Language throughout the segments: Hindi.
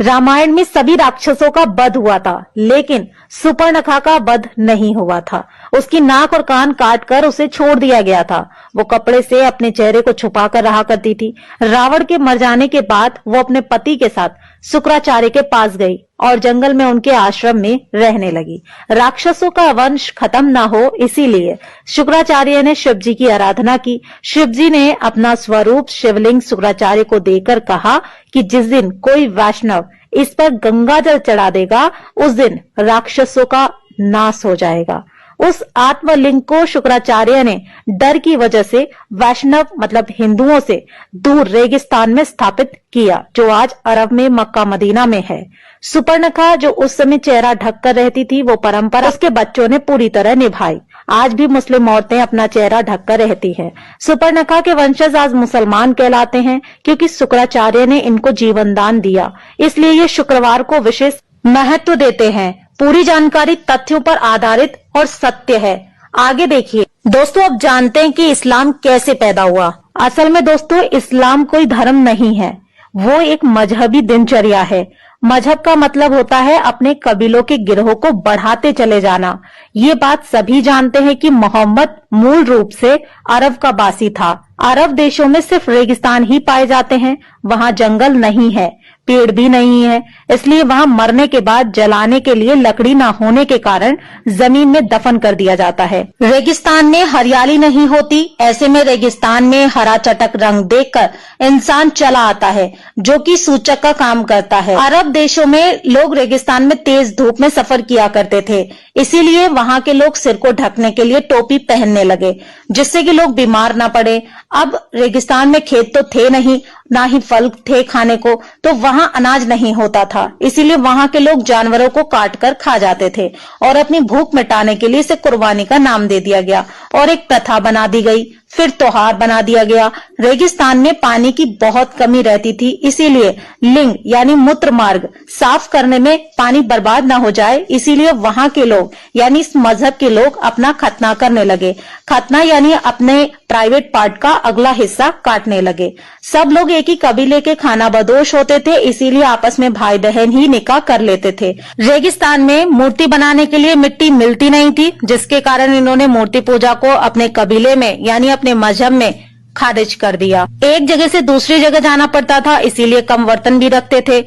रामायण में सभी राक्षसों का वध हुआ था, लेकिन सुपर्णखा का वध नहीं हुआ था। उसकी नाक और कान काटकर उसे छोड़ दिया गया था। वो कपड़े से अपने चेहरे को छुपाकर रहा करती थी। रावण के मर जाने के बाद वो अपने पति के साथ शुक्राचार्य के पास गई और जंगल में उनके आश्रम में रहने लगी। राक्षसों का वंश खत्म ना हो, इसीलिए शुक्राचार्य ने शिव जी की आराधना की। शिव जी ने अपना स्वरूप शिवलिंग शुक्राचार्य को देकर कहा कि जिस दिन कोई वैष्णव इस पर गंगा जल चढ़ा देगा, उस दिन राक्षसों का नाश हो जाएगा। उस आत्मलिंग को शुक्राचार्य ने डर की वजह से वैष्णव मतलब हिंदुओं से दूर रेगिस्तान में स्थापित किया, जो आज अरब में मक्का मदीना में है। सुपर्णखा जो उस समय चेहरा ढककर रहती थी, वो परंपरा उसके बच्चों ने पूरी तरह निभाई। आज भी मुस्लिम औरतें अपना चेहरा ढककर रहती हैं। सुपर्णखा के वंशज आज मुसलमान कहलाते हैं, क्योंकि शुक्राचार्य ने इनको जीवन दान दिया। इसलिए ये शुक्रवार को विशेष महत्व देते हैं। पूरी जानकारी तथ्यों पर आधारित और सत्य है। आगे देखिए दोस्तों, अब जानते हैं कि इस्लाम कैसे पैदा हुआ। असल में दोस्तों, इस्लाम कोई धर्म नहीं है, वो एक मजहबी दिनचर्या है। मजहब का मतलब होता है अपने कबीलों के गिरोह को बढ़ाते चले जाना। ये बात सभी जानते हैं कि मोहम्मद मूल रूप से अरब का बासी था। अरब देशों में सिर्फ रेगिस्तान ही पाए जाते हैं, वहाँ जंगल नहीं है, पेड़ भी नहीं है, इसलिए वहाँ मरने के बाद जलाने के लिए लकड़ी न होने के कारण जमीन में दफन कर दिया जाता है। रेगिस्तान में हरियाली नहीं होती, ऐसे में रेगिस्तान में हरा चटक रंग देखकर इंसान चला आता है, जो कि सूचक का काम करता है। अरब देशों में लोग रेगिस्तान में तेज धूप में सफर किया करते थे, इसीलिए वहाँ के लोग सिर को ढकने के लिए टोपी पहनने लगे, जिससे कि लोग बीमार ना पड़े। अब रेगिस्तान में खेत तो थे नहीं, ना ही फल थे खाने को, तो वहाँ अनाज नहीं होता था, इसीलिए वहाँ के लोग जानवरों को काट कर खा जाते थे और अपनी भूख मिटाने के लिए इसे कुर्बानी का नाम दे दिया गया और एक प्रथा बना दी गई। फिर त्योहार बना दिया गया। रेगिस्तान में पानी की बहुत कमी रहती थी, इसीलिए लिंग यानी मूत्र मार्ग साफ करने में पानी बर्बाद ना हो जाए, इसीलिए वहाँ के लोग यानी इस मजहब के लोग अपना खतना करने लगे। खतना यानी अपने प्राइवेट पार्ट का अगला हिस्सा काटने लगे। सब लोग एक ही कबीले के खानाबदोश होते थे, इसीलिए आपस में भाई बहन ही निकाह कर लेते थे। रेगिस्तान में मूर्ति बनाने के लिए मिट्टी मिलती नहीं थी, जिसके कारण इन्होंने मूर्ति पूजा को अपने कबीले में यानी अपने मजहब में खारिज कर दिया। एक जगह से दूसरी जगह जाना पड़ता था, इसीलिए कम बर्तन भी रखते थे।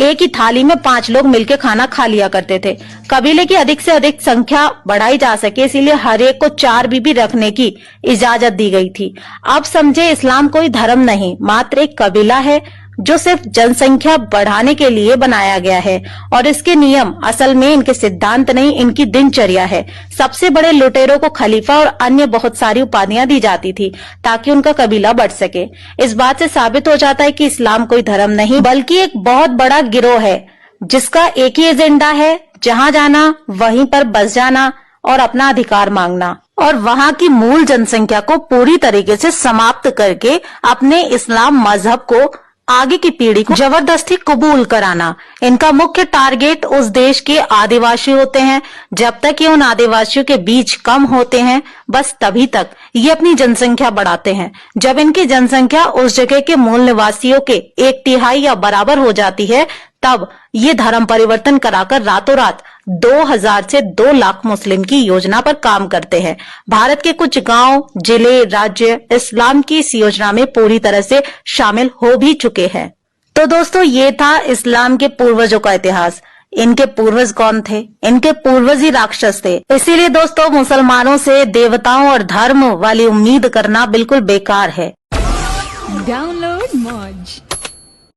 एक ही थाली में 5 लोग मिलकर खाना खा लिया करते थे। कबीले की अधिक से अधिक संख्या बढ़ाई जा सके, इसीलिए हर एक को 4 बीबी रखने की इजाजत दी गई थी। अब समझे, इस्लाम कोई धर्म नहीं, मात्र एक कबीला है जो सिर्फ जनसंख्या बढ़ाने के लिए बनाया गया है, और इसके नियम असल में इनके सिद्धांत नहीं, इनकी दिनचर्या है। सबसे बड़े लुटेरों को खलीफा और अन्य बहुत सारी उपाधियां दी जाती थी ताकि उनका कबीला बढ़ सके। इस बात से साबित हो जाता है कि इस्लाम कोई धर्म नहीं बल्कि एक बहुत बड़ा गिरोह है, जिसका एक ही एजेंडा है, जहां जाना वहीं पर बस जाना और अपना अधिकार मांगना, और वहां की मूल जनसंख्या को पूरी तरीके से समाप्त करके अपने इस्लाम मजहब को आगे की पीढ़ी को जबरदस्ती कबूल कराना। इनका मुख्य टारगेट उस देश के आदिवासी होते हैं। जब तक ये उन आदिवासियों के बीच कम होते हैं, बस तभी तक ये अपनी जनसंख्या बढ़ाते हैं। जब इनकी जनसंख्या उस जगह के मूल निवासियों के 1/3 या बराबर हो जाती है, तब ये धर्म परिवर्तन कराकर रातों रात 2000 से 2 लाख मुस्लिम की योजना पर काम करते हैं। भारत के कुछ गांव, जिले, राज्य इस्लाम की इस योजना में पूरी तरह से शामिल हो भी चुके हैं। तो दोस्तों, ये था इस्लाम के पूर्वजों का इतिहास। इनके पूर्वज कौन थे? इनके पूर्वज ही राक्षस थे। इसीलिए दोस्तों, मुसलमानों से देवताओं और धर्म वाली उम्मीद करना बिल्कुल बेकार है। डाउनलोड मौज।